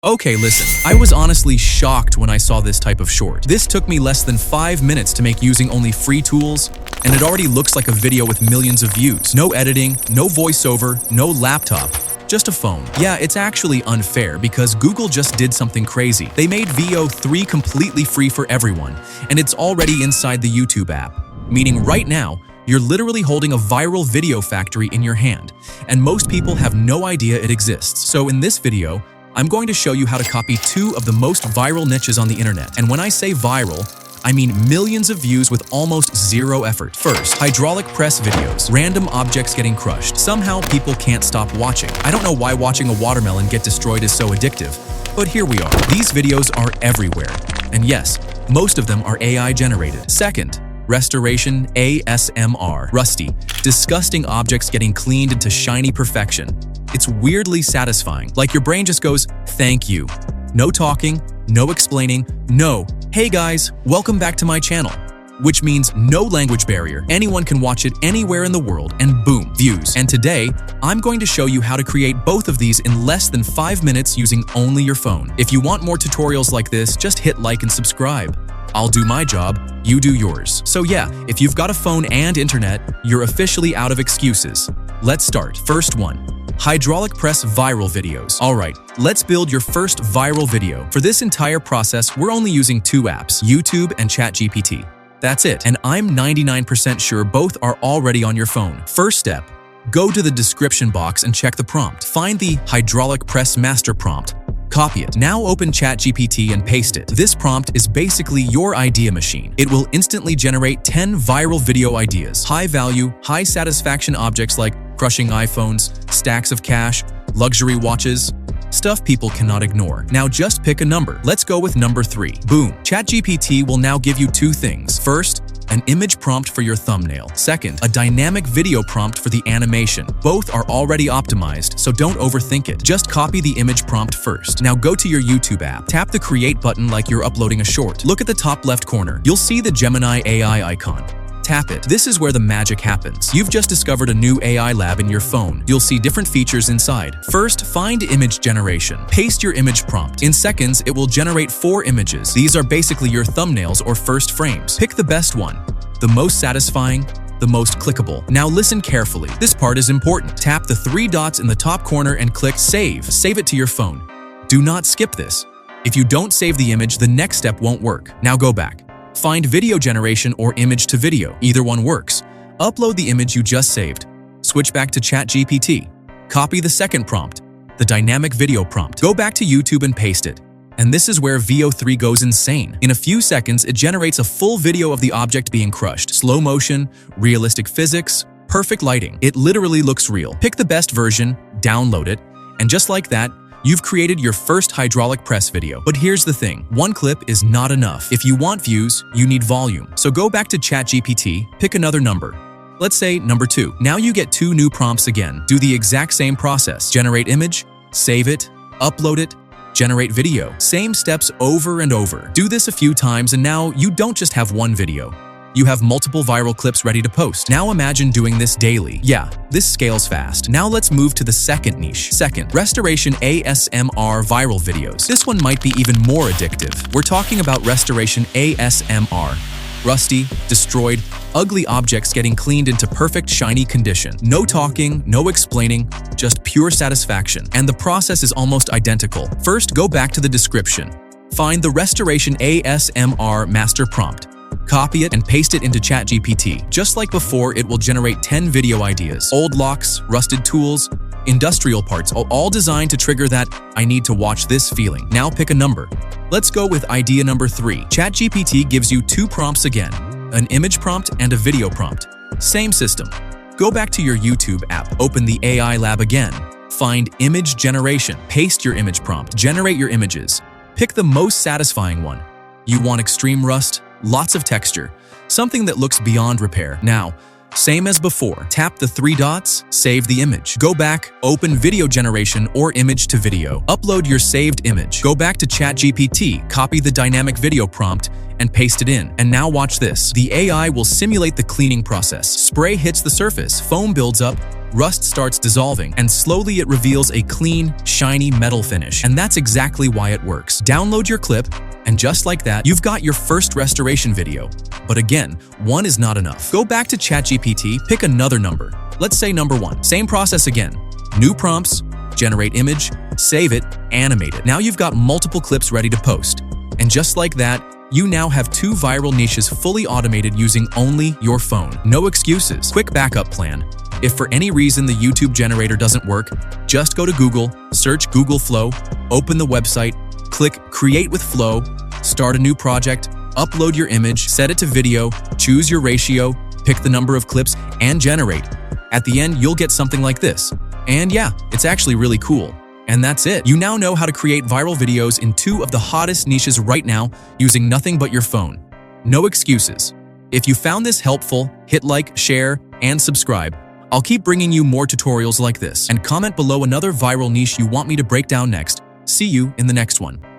Okay, listen, I was honestly shocked when I saw this type of short. This took me less than 5 minutes to make using only free tools, and it already looks like a video with millions of views. No editing, no voiceover, no laptop, just a phone. Yeah, it's actually unfair because Google just did something crazy. They made VO3 completely free for everyone, and it's already inside the YouTube app. Meaning right now, you're literally holding a viral video factory in your hand, and most people have no idea it exists. So in this video, I'm going to show you how to copy 2 of the most viral niches on the internet. And when I say viral, I mean millions of views with almost zero effort. First, hydraulic press videos. Random objects getting crushed. Somehow people can't stop watching. I don't know why watching a watermelon get destroyed is so addictive, but here we are. These videos are everywhere. And yes, most of them are AI generated. Second, restoration ASMR. Rusty, disgusting objects getting cleaned into shiny perfection. It's weirdly satisfying, like your brain just goes, thank you. No talking, no explaining, no, hey guys, welcome back to my channel. Which means no language barrier. Anyone can watch it anywhere in the world and boom, views. And today, I'm going to show you how to create both of these in less than 5 minutes using only your phone. If you want more tutorials like this, just hit like and subscribe. I'll do my job, you do yours. So yeah, if you've got a phone and internet, you're officially out of excuses. Let's start. First one. Hydraulic press viral videos. Alright, let's build your first viral video. For this entire process, we're only using 2 apps, YouTube and ChatGPT. That's it, and I'm 99% sure both are already on your phone. First step, go to the description box and check the prompt. Find the hydraulic press master prompt. Copy it. Now open ChatGPT and paste it. This prompt is basically your idea machine. It will instantly generate 10 viral video ideas. High value, high satisfaction objects like crushing iPhones, stacks of cash, luxury watches, stuff people cannot ignore. Now just pick a number. Let's go with number 3. Boom. ChatGPT will now give you 2 things. First, an image prompt for your thumbnail. Second, a dynamic video prompt for the animation. Both are already optimized, so don't overthink it. Just copy the image prompt first. Now go to your YouTube app. Tap the create button like you're uploading a short. Look at the top left corner. You'll see the Gemini AI icon. Tap it. This is where the magic happens. You've just discovered a new AI lab in your phone. You'll see different features inside. First, find image generation. Paste your image prompt. In seconds, it will generate 4 images. These are basically your thumbnails or first frames. Pick the best one, the most satisfying, the most clickable. Now listen carefully. This part is important. Tap the 3 dots in the top corner and click Save. Save it to your phone. Do not skip this. If you don't save the image, the next step won't work. Now go back. Find video generation or image to video. Either one works. Upload the image you just saved. Switch back to ChatGPT. Copy the second prompt, the dynamic video prompt. Go back to YouTube and paste it. And this is where VO3 goes insane. In a few seconds, it generates a full video of the object being crushed. Slow motion, realistic physics, perfect lighting. It literally looks real. Pick the best version, download it, and just like that, you've created your first hydraulic press video. But here's the thing, 1 clip is not enough. If you want views, you need volume. So go back to ChatGPT, pick another number. Let's say number 2. Now you get 2 new prompts again. Do the exact same process. Generate image, save it, upload it, generate video. Same steps over and over. Do this a few times and now you don't just have 1 video. You have multiple viral clips ready to post. Now imagine doing this daily. Yeah, this scales fast. Now let's move to the second niche. Second, restoration ASMR viral videos. This one might be even more addictive. We're talking about restoration ASMR. Rusty, destroyed, ugly objects getting cleaned into perfect shiny condition. No talking, no explaining, just pure satisfaction. And the process is almost identical. First, go back to the description. Find the restoration ASMR master prompt. Copy it and paste it into ChatGPT. Just like before, it will generate 10 video ideas. Old locks, rusted tools, industrial parts, all designed to trigger that I need to watch this feeling. Now pick a number. Let's go with idea number 3. ChatGPT gives you 2 prompts again, an image prompt and a video prompt. Same system. Go back to your YouTube app, open the AI lab again. Find image generation, paste your image prompt, generate your images. Pick the most satisfying one. You want extreme rust? Lots of texture, something that looks beyond repair. Now, same as before, tap the 3 dots, save the image. Go back, open video generation or image to video. Upload your saved image. Go back to ChatGPT, copy the dynamic video prompt, and paste it in. And now watch this. The AI will simulate the cleaning process. Spray hits the surface, foam builds up, rust starts dissolving, and slowly it reveals a clean, shiny metal finish. And that's exactly why it works. Download your clip, and just like that, you've got your first restoration video. But again, one is not enough. Go back to ChatGPT, pick another number. Let's say number 1. Same process again. New prompts, generate image, save it, animate it. Now you've got multiple clips ready to post. And just like that, you now have 2 viral niches fully automated using only your phone. No excuses. Quick backup plan. If for any reason the YouTube generator doesn't work, just go to Google, search Google Flow, open the website, click Create with Flow, start a new project, upload your image, set it to video, choose your ratio, pick the number of clips, and generate. At the end, you'll get something like this. And yeah, it's actually really cool. And that's it. You now know how to create viral videos in 2 of the hottest niches right now using nothing but your phone. No excuses. If you found this helpful, hit like, share, and subscribe. I'll keep bringing you more tutorials like this. And comment below another viral niche you want me to break down next. See you in the next one.